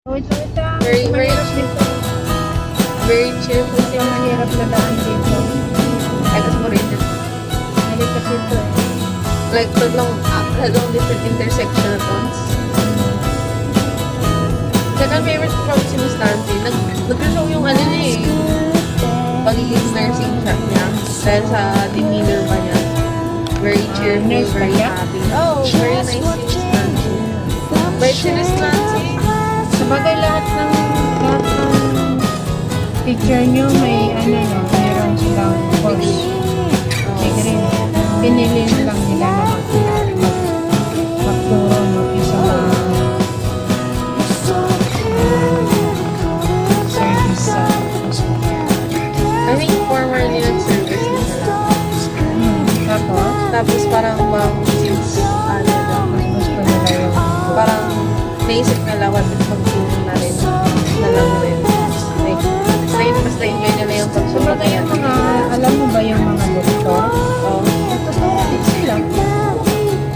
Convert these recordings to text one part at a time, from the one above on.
Very, very chill. Very chill kasi Mahirap na daan dito. ay gusto mo rin yun. Mahirap kasi ito eh. Like, tatlong different intersection at once. Second favorite ko from si Miss Nancy, nag-show yung ano niya eh. Pagiging nursing shop niya. Dahil sa demeanor pa niya. Very cheerful, nurse ba very siya? happy. Oh, very nice si Miss Nancy. But si Miss Nancy, Sabagay lahat ng picture nyo may ano no, mayroon silang course. May green. Pinili na lang nila na magturo no, isa service sa I think formerly nag-service na sila. Tapos parang since ano daw, gusto nila yung parang naisip nila what if magturo na rin na lang rin. Like, mas na-enjoy nila yung pagsulat na yan. alam mo ba yung mga doktor? Oh. Totoo din sila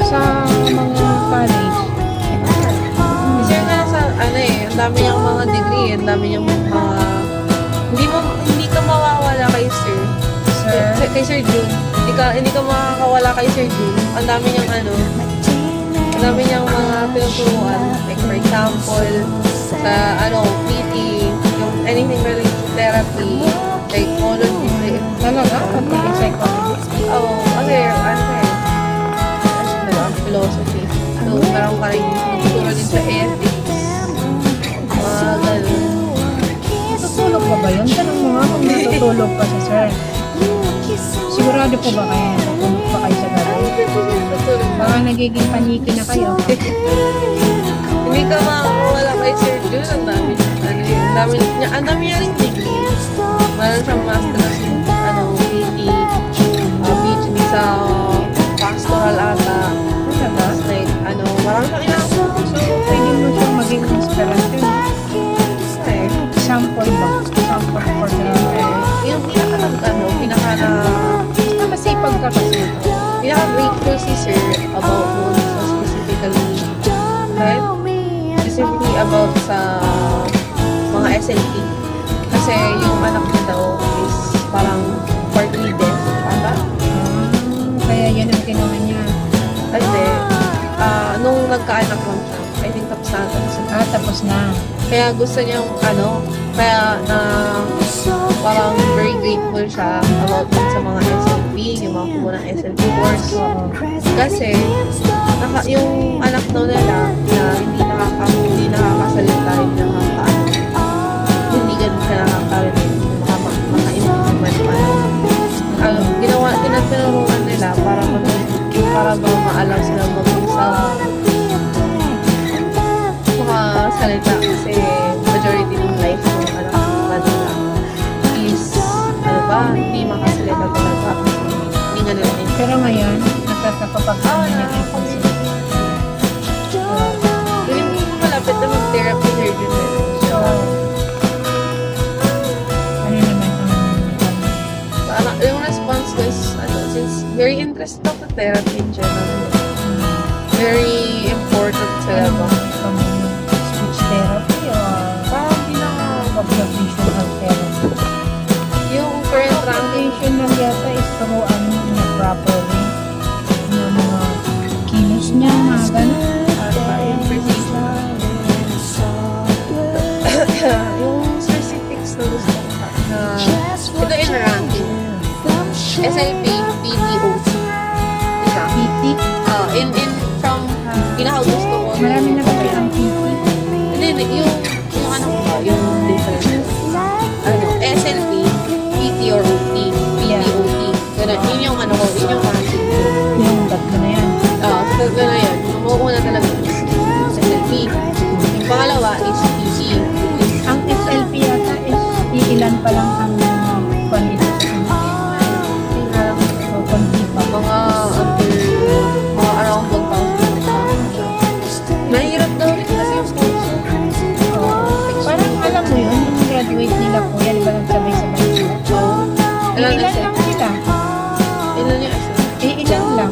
sa mga college. Kasi nga sa, ano eh, ang dami niyang mga degree, ang dami niyang mga, hindi ka mawawala kay Sir. Kay Sir June. Hindi ka makakawala kay Sir June. Ang dami niyang ano, ang dami niyang mga pinuturuan. Like for example, sa ano, PT, yung anything related to therapy, psychology, Talaga? Pati yung psychology? oh, kasi ano eh, philosophy. So, meron ka rin tuturo din sa ethics. Mga ganun. Tutulog pa ba yun? Tanong mo nga kung natutulog pa sa sir. Sigurado po ba kayo natutulog pa kayo sa gabi? Tutulog ba? Baka nagiging paniki na kayo. Hindi ka makakawala kay Sir Jun. Ang dami niya. Ang dami niya rin degree. Meron siyang master's in PT, PhD sa pastoral ata. Tapos like, marami siyang inaasal. So, Pwede mo siyang maging inspiration. Sample ba? Sample for the... yung Basta masipag ka kasi. pinaka-grateful si Sir about doon sa specifically about sa mga SLP. Kasi yung anak niya daw is parang partly deaf. Ata? Kaya yan ang kinuha niya. Kasi, nung nagkaanak lang siya, I think tapos na. Tapos na. Kaya gusto niyang, kaya parang very grateful siya about dun sa mga SLP, yung mga kumuha ng SLP course. Kasi, yung anak daw nila na hindi nakakasalita, hindi ganun siya nakakarinig, maka-implement pa. Tinaturuan nila para ba maalam sila mag-isa makasalita kasi majority ng life ng anak nila is hindi makasalita talaga. Hindi nga nila nila. Pero ngayon, nakakapagpapagpapag niya yung concept. Hindi mo malapit na mag-therapy surgeon nila. So, ano naman ang Yung response ko is, since very interested ako sa therapy in general. Very important sila ba? speech therapy or Parang observational therapy? yung current ranking, Translation lang yata is turuan mo in a proper way ng mga kilos niya, mga ganun. yung precision. Yung specifics na gusto ko na ito in ranking. SLP, PT, OT. Isa. PT? From pinaka-gusto ko. Marami na ba ang PT? Hindi, yung yung difference. SLP, PT or OT. PT, OT. Ganun, yun yung yun yung ranking ko. Yung tatlo na yan. So gano'n yan. Yung una talaga is SLP. Yung pangalawa is PT. Ang SLP yata is iilan pa lang ang quantity sa mga around 1,000. Mahirap daw rin kasi yung sponsor. Parang alam mo yun, yung graduate nila po, yan ba nagsabay-sabay sila? Ilan lang sila? Ilan yung SLP? Ilan lang.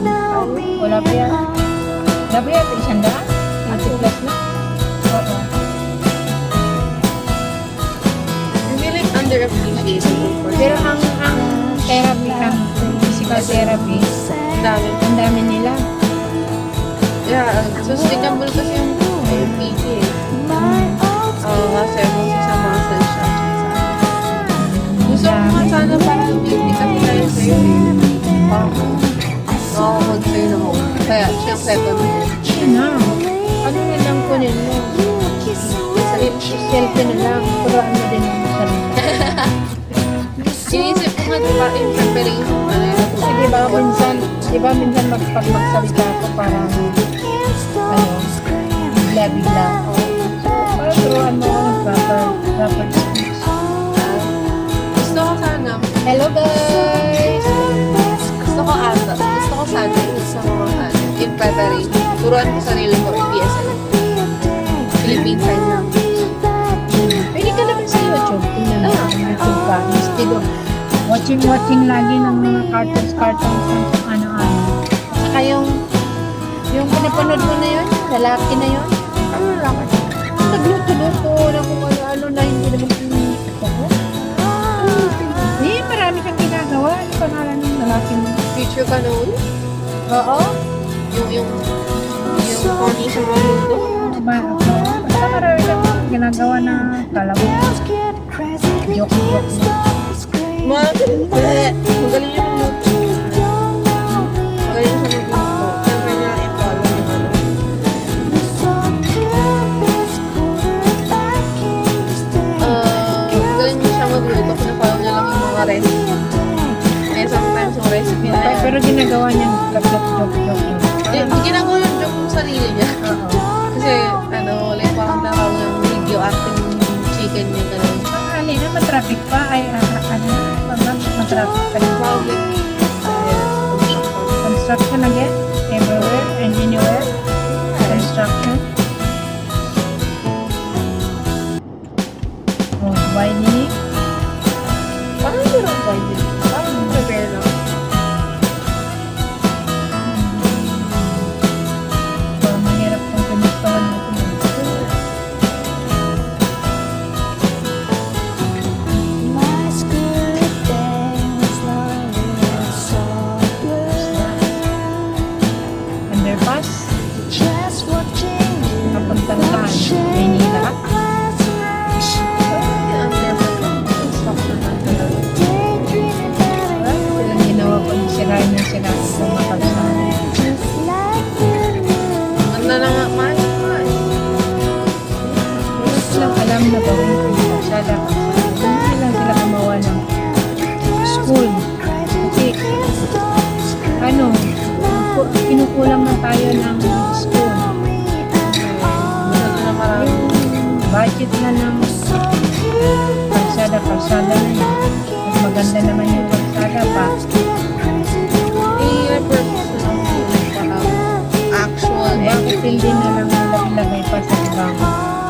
Wala pa yan. Wala pa yan, 100? 80 plus na? Oo. underappreciated. Pero ang therapy, ang physical therapy, Dami. ang dami nila. Yeah, sustainable kasi yung PT eh. Kasi most sa muscle siya. Gusto ko nga sana parang beauty kasi tayo sa'yo eh. Parang nakakod sa'yo na mo. Kaya, siya second mo. Yun na. Ano na lang kunin mo? Selfie na lang. Puruan mo din ang sarili. Iniisip ko nga, diba, in preparation pa na yun. Kasi diba minsan pag magsalita ko parang bigla-bigla. Parang turuan mo ako ng proper speech. Gusto ko sana, Hello guys! gusto ko sana yung sa mga in preparation. Turuan ko sarili ko in PSL. Philippine sign lang. Pwede ka naman sa YouTube. Tingnan mo sa YouTube ka. Instead of watching lagi ng mga cartoons ano-ano. Saka yung pinapanood mo na yun, lalaki na yun. Ano lalaki? Nagluto-luto na kung ano-ano na hindi naman pinito ko. Marami kang ginagawa. Ano pangalan ng lalaki mo? Future ka noon? Oo. Yung funny sa mga luto? Basta marami kang ginagawa na kala mo. Joke-joke mo. Magaling yung luto. Magaling siya magluto. Siyempre niya i-follow yung ano. Magaling siya magluto. Pinafollow niya lang yung mga recipe. Kaya sometimes yung recipe na yan. Pero ginagawa niyang joke-joke. Ginagawa yung joke yung sarili niya. Kasi, like parang nakawag yung video acting yung chicken niya. Ganun. Alina, matraffic pa. Ay, matraffic pa rin. Public. Construction again? Everywhere and anywhere? Construction? Oh, widening? Parang meron ba yun? Parang prepare lang. Parang mahirap kung pinustahan natin. Underpass? Kapuntang saan? Maynila? Silang ginawa ko yung sirain ng sirain kung makalsaan. Ganda na nga, man. Wala silang alam na gawin ko yung kalsada. Hindi lang sila gumawa ng school. Kasi, kinukulang na tayo ng school. Yung budget na ng kalsada na yun. Mas maganda naman yung kalsada pa. I-repurpose na lang yung actual Bakit hindi na lang nila ilagay pa sa ibang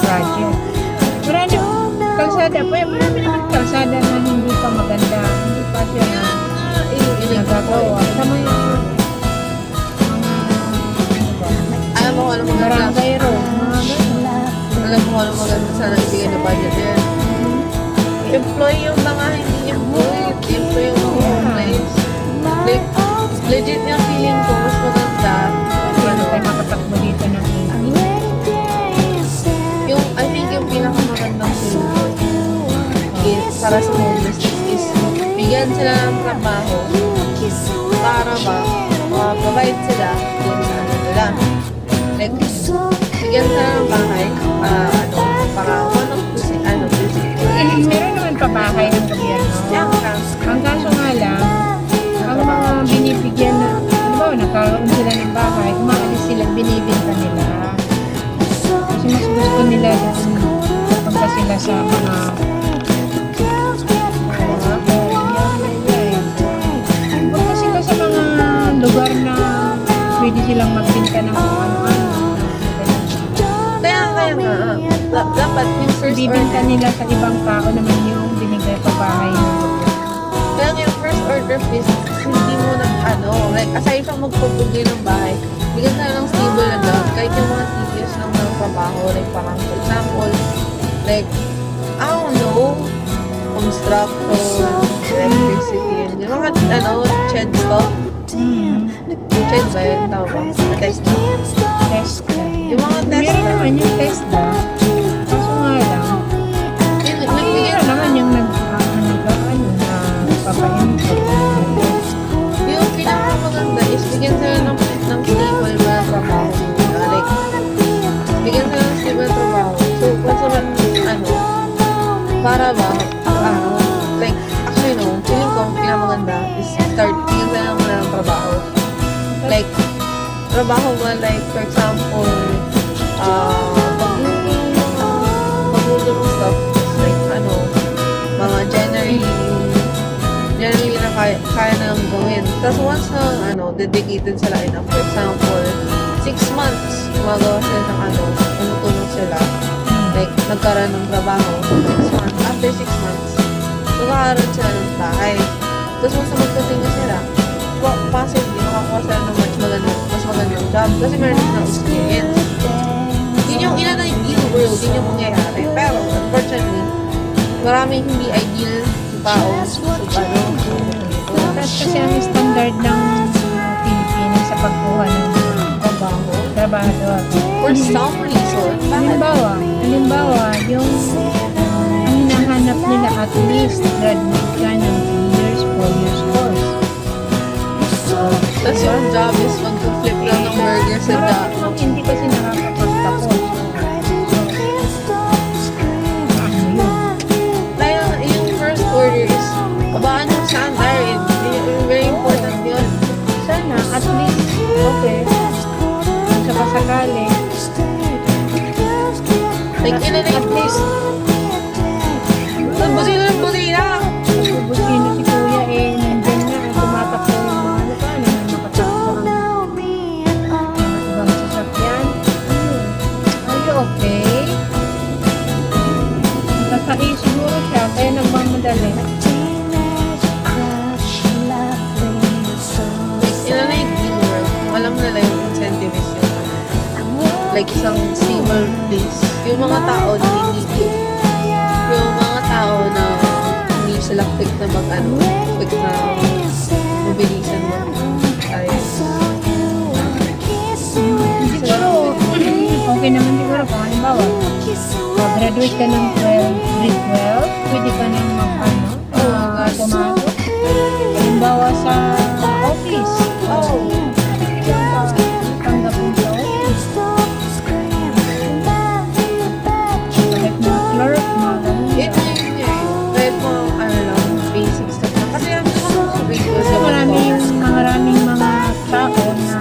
project? Marami kalsada po. Marami naman kalsada na hindi pa maganda. Hindi pa siya nagagawa. Sa mga alam mo kung ano maganda. barangay road, mga ganun. Alam mo kung ano maganda sana ibigay na budget yan. I-employ yung mga hindi employed. I-employ yung mga homeless. Like, legit yung feeling ko, mas maganda. Hindi tayo makatakbo dito ng I think yung pinakamagandang feeling is, para sa homelessness is, bigyan sila ng trabaho para ba, provide sila dun sa ano nila. Like, bigyan sila ng bahay, para one of the, Meron naman pa bahay ng gobyerno. Ang kaso nga lang, ang mga binibigyan na, ano ba, nagkaroon sila ng bahay, umaalis sila, binibinta nila. Kasi mas gusto nila punta sila sa mga punta sila sa mga lugar na pwede silang magbinta ng kung ano-ano. Kaya nga, dapat yung first Bibinta order. nila sa ibang tao naman yung binigay pa bahay ng gobyerno. Kaya nga yung first order of business, hindi mo na, like, aside from magpapugay ng bahay, bigyan ka ng stable na job, kahit yung mga tedious ng mga trabaho, like, parang, for example, like, I don't know, kung construction, electricity, yun. Yung mga, CHED stuff. CHED ba yun? Tawag. Testa. Tesla. Yung mga Meron testa. naman yung Tesla. Kaso nga lang, Nagbigyan naman yung nagpapainput. yung pinakamaganda is bigyan sila ng stable na trabaho. Like, bigyan sila ng stable na trabaho. So, once naman, para ba, like, actually no, feeling ko ang pinakamaganda is bigyan sila ng trabaho. Like, trabaho mo, like, for example, pagluto ng stuff, like, mga generally na kaya na lang gawin. Tapos once na, dedicated sila enough, for example, 6 months, gumagawa sila ng tumutulong sila. Like, nagkaroon ng trabaho, 6 months. After 6 months, magkakaroon sila ng bahay. Tapos once na magkatinga sila, possibly, makakuha sila ng mas magandang job. Kasi meron silang experience. Yun yung ideal world, yun yung mangyayari. Pero, unfortunately, maraming hindi ideal tao. Tapos kasi ang standard ng Pilipinas sa pagkuha ng trabahador. For some reason, Halimbawa, yung ang hinahanap nila at least graduate ka ng 3 years, 4 years course. Tapos yung job is mag-flip lang ng burger sa job. Hindi kasi nakakapagtapos. Yung first order is, babaan yung standard. Very important yun. Sana, at least, okay. Kung sakasakali, Like, at least, busina! busina si kuya nandyan na, tumatakbo yung mga makatakbo ang ibang sasakyan. Are you okay? Nagkakaiyo siguro siya, kaya nagmamadali. Like, yung world, alam nila yung incentive is yun. Like, isang stable place. Yung mga tao na hindi yung mga tao na hindi sila quick na quick na mobilisan mo. Siguro, okay naman siguro kung halimbawa, graduate ka ng grade 12, pwede ka nang pumasok. Halimbawa sa office. Tanggapin sa office. Kahit mga clerk, mga ganun. Ito yung kahit mga basic stuff na. Kasi yung Kasi maraming mga tao na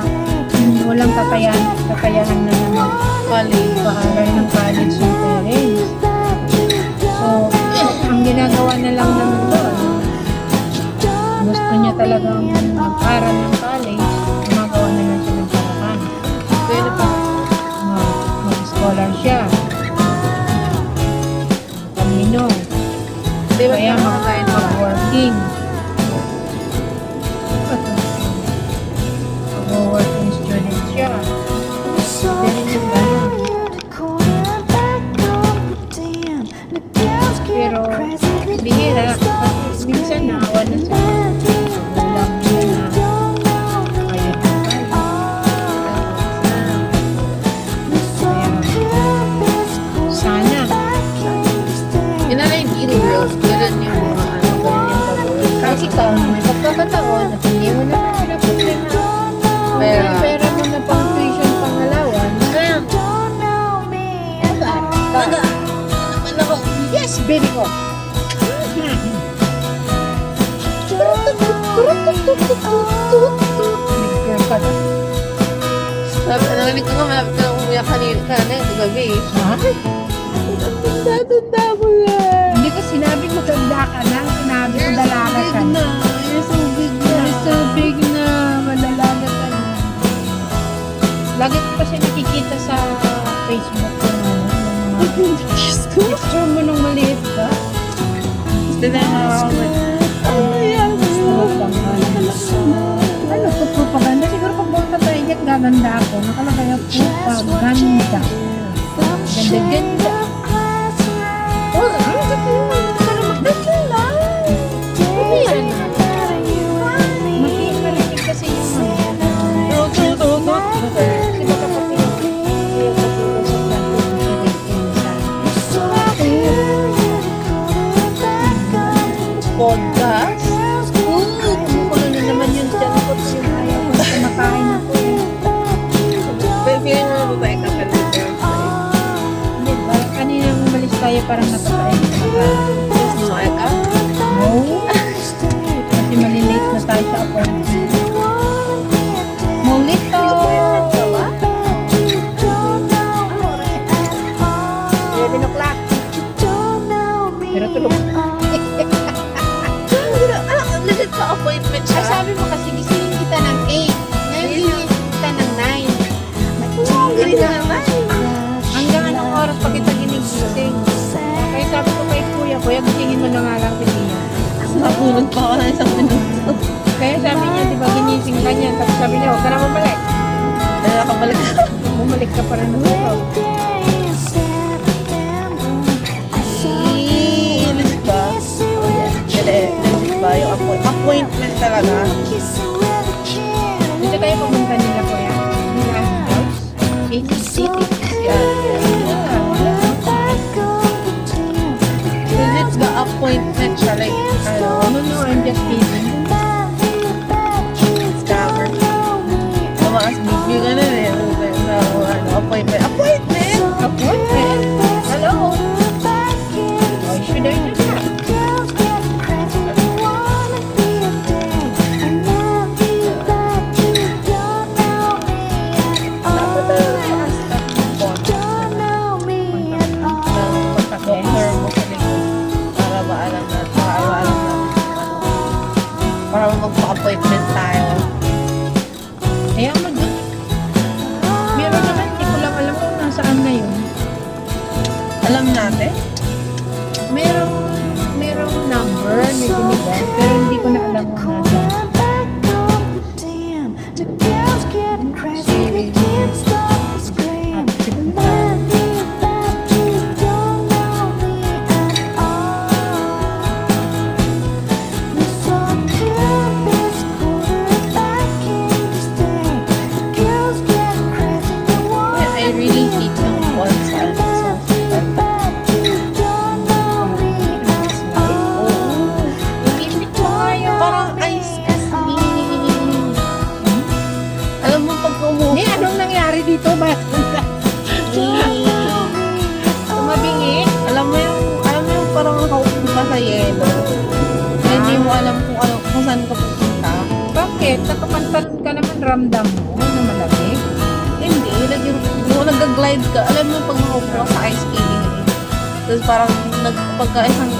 walang kakayahan na naman paaral ng college ng parents. So, ang ginagawa na lang naman doon, gusto niya talagang mag-aral ng college, gumagawa na lang siya ng paraan. Pwede pa. Mag-scholar siya. Kamino. Diba Kaya mag-working. Mag-working student siya. Dahil yung gano'n. Pero, bihira. Kasi minsan naawa na siya. Walang nila na kaya na kaya. Sana. Yun na lang yung ideal world. Ganun yung mga ganun yung pag-work. Kasi ikaw, may pagkakataon at hindi mo na pinapot na pera mo na pang tuition pangalawan. Yes, baby ko. Nag-girl ka na. Narinig ko nga, malapit ka na umiyak kanina yung gabi. Ha? Tanda mo lang. Hindi ko sinabi maganda ka na. Sinabi ko dalaga ka na. You're so big na. You're so big na. Madalaga ka na. Lagi ko pa siya nakikita sa Facebook ko na. Picture mo nung maliit ka. Gusto na nga Ano po propaganda? Siguro pag buwan ka tayo dyan, gaganda ako. Nakalagay ako propaganda. Ganda-ganda. Oh, ano ka tayo? Para magdasyon lang. podcast. Kumukulo na naman yung tiyan ko. Yung ayaw ko na kumakain ako. Pero feeling mo na ba tayo kapalito? Hindi, parang kaninang umalis tayo parang napatayin na kumakain. Yes, sumakit ka? No. Kasi malilate na tayo sa appointment. Molito! 11 o'clock. Pero tulog. Legit pa appointment siya? Sabi mo kasi gisingin kita ng 8. Ngayon gisingin kita ng 9. Galing na naman. Hanggang anong oras pa kita ginigising? Kaya sabi ko kay kuya, gisingin mo na nga lang kita niya. Napunod pa ako ng isang minuto. Kaya sabi niya, di ba, ginising ka niya. Tapos sabi niya, huwag ka na bumalik. Nakabalik ka. Bumalik ka pa rin ng ito. Legit ba? Oh yeah. Legit ba? Yung appointment talaga. Dito tayo pumunta nila kuya. Nila Angels. City. Legit ba appointment siya? Like, No, I'm just kidding. scammer. Tumaas bigyo ka na eh. Appointment. Appointment? Appointment? Hello? Why should I do that? Dapat talaga yung start ng contact doctor mo sa likod para maalam natin para magpa-appointment tayo. Kaya mo dun. Meron naman, hindi ko lang alam kung nasaan na yun. Alam natin? Merong number, may binigay, pero hindi ko na alam kung nasaan. I really hate yung consult. Parang ice cream. Alam mo pag Ni, anong nangyari dito? Bakit? Tumabingi? alam mo yung parang nakaupo ka sa yelo. Kaya hindi mo alam kung saan ka pupunta. Bakit? Nakapantalon ka naman, ramdam mo na malamig. Hindi, nag-glide ka. Alam mo pag nakaupo ka sa ice skating. Tapos parang pagka isang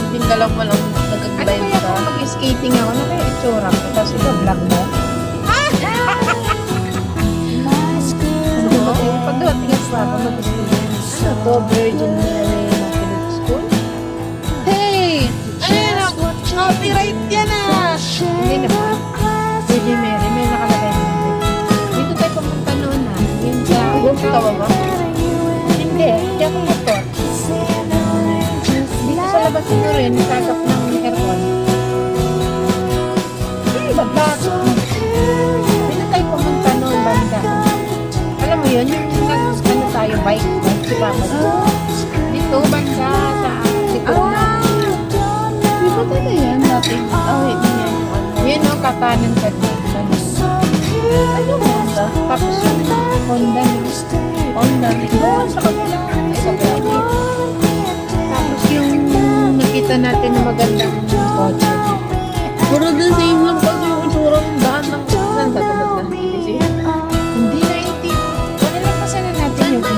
tinggalang mo lang Ano nag-glide kaya ka. kung mag-skating ako? Ano kaya itsura ko? Tapos ito, vlog mo? Pag dumating ka pa mag-skating. Ano to? Virgin Mary Catholic School? Hey! Ayun na! Copyright yan ah! Hindi naman. Virgin Mary, may nakalagay naman. Dito tayo pumunta noon ha. Yun sa... Gusto ka ba? Hindi. Hindi ako motor. Dito sa labas siguro yun, nasagap ng aircon. Ay, baba. Dito tayo pumunta noon, banda. Alam mo yun, yung ano tayo, bike si Papa. Dito, banda, sa likod na. Di ba tayo yan dati? Wait, yun yan yung ano. Yun o, katanan ka dito. Ano Honda? Tapos yung Honda. Honda. Doon sa kabila. Ay, sa kabila. Tapos yung nakita natin na magandang kotse. Puro the same lang pag yung itsura ng daan ng saan ba ito na? Hindi na 18. Wala lang pasana natin yung 18.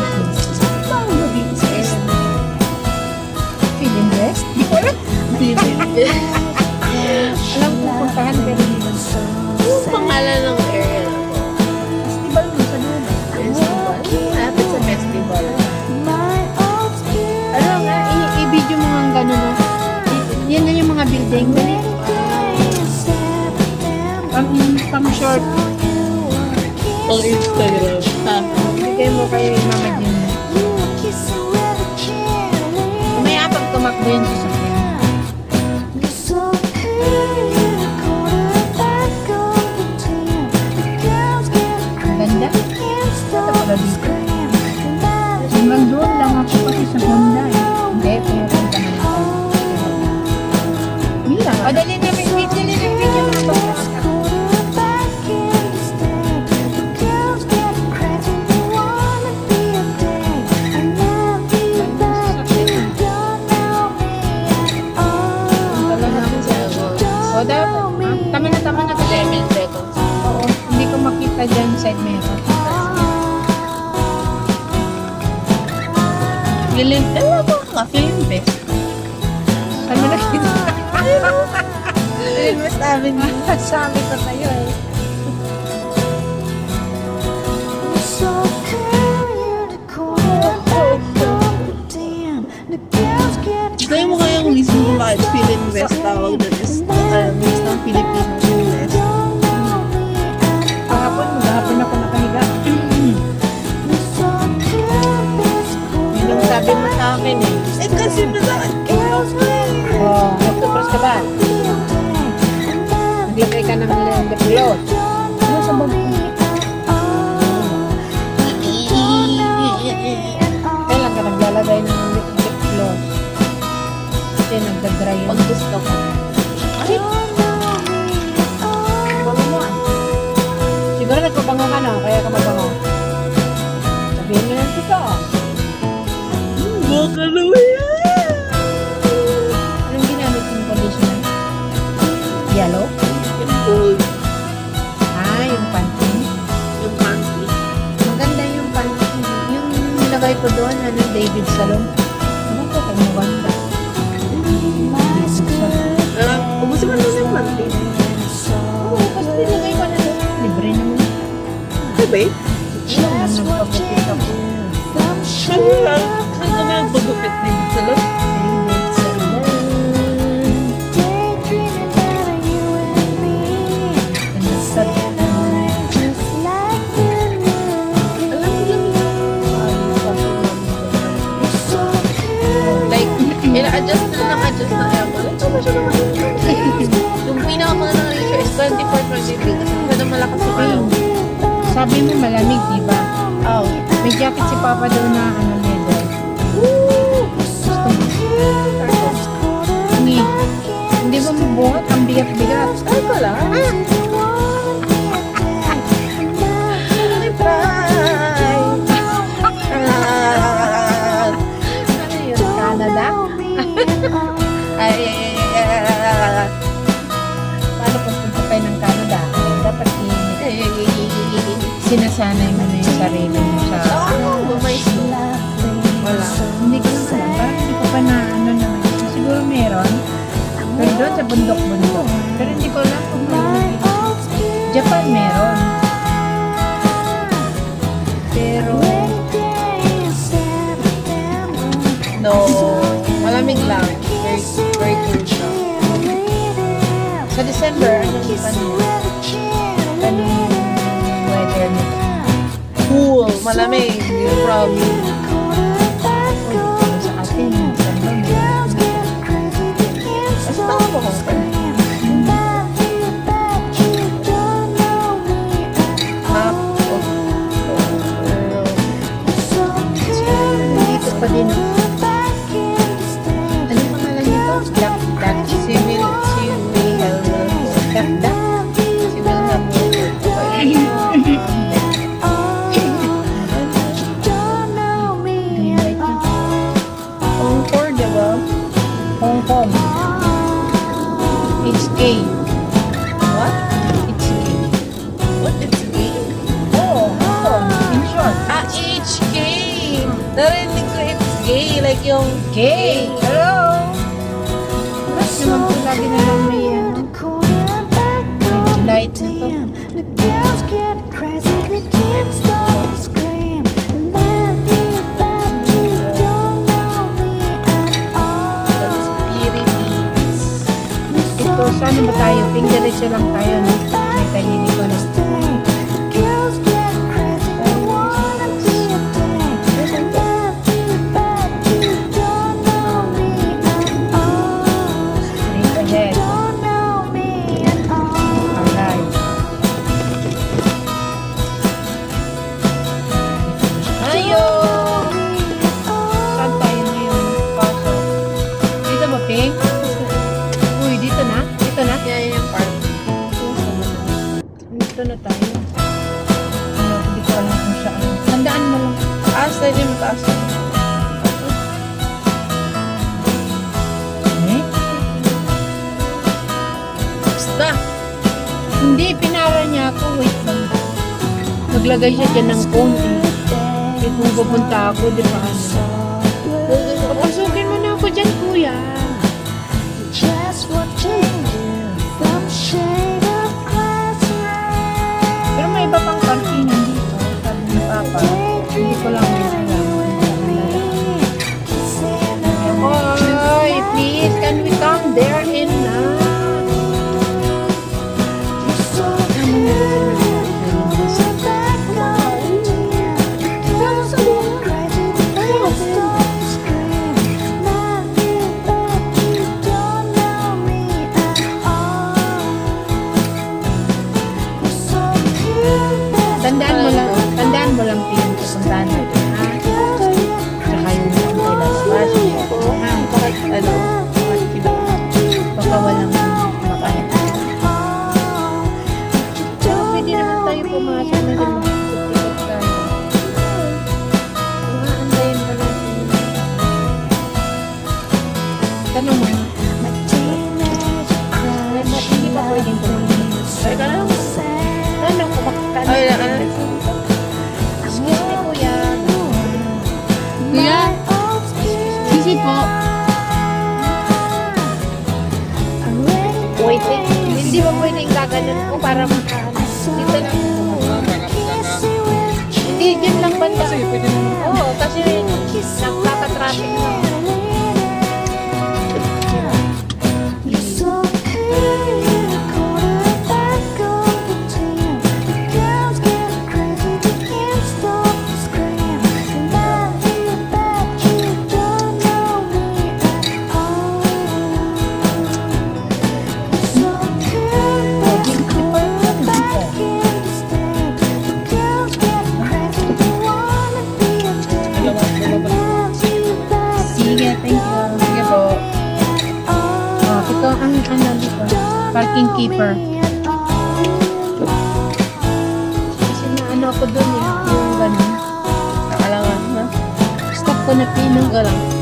Saan ba BTS? Feeling best? Di ko alam. BTS. Alam ko puntahan pero hindi ko. Yung pangalan ng area na to? Festival mo sa dulo. Festival? Malapit sa festival. Ano nga, i-video mo nga gano'n. No? Yan na yung mga building. Dali. Pang short. Pang Instagram. Ha? Bigay mo kay Mama Jim. Mamaya pag tumakbo yun sa sakyan. Ganda. Ito pala dito. Hanggang doon lang ako kasi sa Honda. Hindi, pumunta naman tayo. nga, Philinvest. Ano nakita? Philinvest Avenue. Sabi ko sa'yo eh. Tayo mo kayang reason kung bakit Philinvest tawag doon is mix ng Filipino Invest. Maghapon ako nakahiga. Yun yung sabi mo sa akin eh. Eh kasi na sa akin, chaos mo eh. Oh, nagtupros ka ba? Naglagay ka ng lip gloss. Ano sa bag ko? Kailan ka naglalagay ng lip gloss? Kasi nagdadry yun. Pag gusto ko. Ay! Bango mo ah. Siguro nagpabango ka na, kaya ka mabango. Sabihin mo lang ito. Baka naman yan! Anong ginamit yung conditioner? Yellow? Yung gold. Ah, yung panty. Yung panty. Maganda yung panty. Yung nilagay ko doon, ano, David Salon. Ano ko kung maganda? Ubusin mo na yung panty. Oo, kasi nilagay ko na doon. Libre naman. Ay, babe? Ano nang nagpapagupit ako? Ano lang? Saan ka na nagpagupit din sa lot? David Salon. Alam mo lang yun. Like, ina-adjust na ng-adjust na aircon. Ito ba siya naman? Yung pinakamagandang ratio is 24-23 kasi masyado malakas yung alaw. Sabi mo malamig, di ba? Oh. May jacket si Papa daw na ano, leather. Gusto mo? Hindi ba mabuhat? Ang bigat-bigat. Ay, pala. Ano yun? Canada? Paano kung punta tayo ng Canada? Dapat sinasanay mo na yung sarili mo sa... Wala. Hindi ko naman alam. Parang hindi ko pa na ano naman. Siguro meron. Pero doon sa bundok-bundok. Pero hindi ko alam kung meron. Japan meron. Pero No. Malamig lang. Very, very cool siya. sa December, anong weather nito? Cool. Malamig. You probably. Sa atin, December, meron. Basta ako mo kung half of Dito pa din. Ano pangalan nito? Black. civil Black duck. civil na mo. Green light na. Hong Kong, diba? Hong Kong. It's gay. What? It's gay. What? It's gay? Oh, Hong Kong. In short. Ah, HK! Narinig ko it's gay. Like yung Gay. Hello. Mas naman po lagi na lang may light na to. Philippines. Ito, saan ba tayo? Ping diretso lang tayo, no? May tahili ko na. Straight ahead. Alright. Ayo! Saan tayo ngayon? Pasok. Dito ba, Ping? Uy, dito na? Dito na? Yan yung part. Dito na tayo. Ano, hindi ko alam kung saan. Tandaan mo lang. Ah, sa yung taas. Eh? Basta. Hindi, pinara niya ako. Wait lang. Naglagay siya dyan ng phone eh. Eh, kung pupunta ako, di ba ano? Papasukin mo kuya. Pero may iba pang parkingan dito. Sabi ni Papa. Hindi ko lang alam. Boy, please, can we come there in na? Tandaan mo lang din pupuntahan natin, ha? Tsaka yung lalabas. Ha? Bakit, ano, bakit Baka walang makain. Pero pwede naman tayo pumasok na rin magtitikot tayo. Antayin pa natin. Tanong mo. Hindi pa pwedeng tumulong. Ay, ka lang. Tanong ko makakain. Ay, ano? Excuse me, kuya. Kuya? Sisi po. Waiting. Hindi ba pwedeng gaganon ko para makaano? Dito lang. Hindi, dyan lang banda. Kasi pwede naman. Oo, kasi nagkaka-traffic na. Sige, thank you. Sige po. Oh, ito ang ano dito. Parking keeper. Kasi na ano ako doon eh. Yung gano'n. Nakalangan, ha? Stop ko na pino. Ka lang.